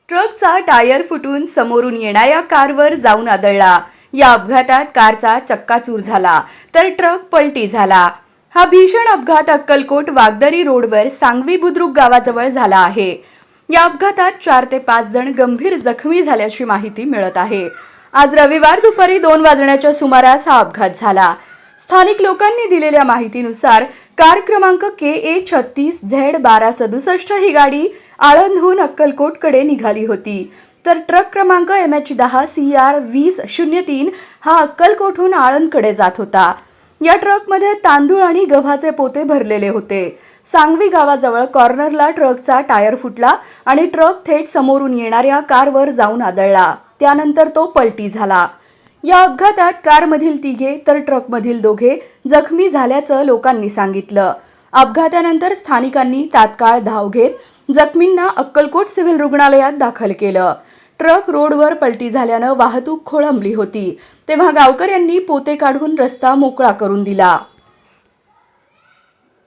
ट्रकचा tyre फुटून समोरून येणाऱ्या कारवर जाऊन आदळला। या अपघातात कारचा चक्काचूर झाला तर ट्रक पलटी झाला। हा भीषण अपघात अक्कलकोट वागदरी रोडवर सांगवी बुद्रुक गावाजवळ झाला आहे। या अपघातात 4 ते 5 जण गंभीर जखमी झाल्याची माहिती मिळत आहे। आज रविवार दुपारी 2 वाजण्याच्या सुमारास हा अपघात झाला। स्थानिक लोकांनी दिलेल्या माहितीनुसार कार क्रमांक KA36Z1267 ही गाडी आळंदहून अक्कलकोटकडे निघाली होती, तर ट्रक क्रमांक MH10CR2003 हा अक्कलकोटहून आळंदकडे जात होता। या ट्रकमध्ये तांदूळ आणि गव्हाचे पोते भरलेले होते। सांगवी गावाजवळ कॉर्नरला ट्रकचा टायर फुटला आणि ट्रक थेट समोरून येणाऱ्या कारवर जाऊन आदळला। त्यानंतर तो पलटी झाला। या अपघातात कारमधील 3 तर ट्रकमधील 2 जखमी झाल्याचं लोकांनी सांगितलं। अपघातानंतर स्थानिकांनी तात्काळ धाव घेत जखमींना अक्कलकोट सिव्हिल रुग्णालयात दाखल केलं। ट्रक रोडवर पलटी झाल्यानं वाहतूक खोळंबली होती, तेव्हा गावकऱ्यांनी पोते काढून रस्ता मोकळा करून दिला।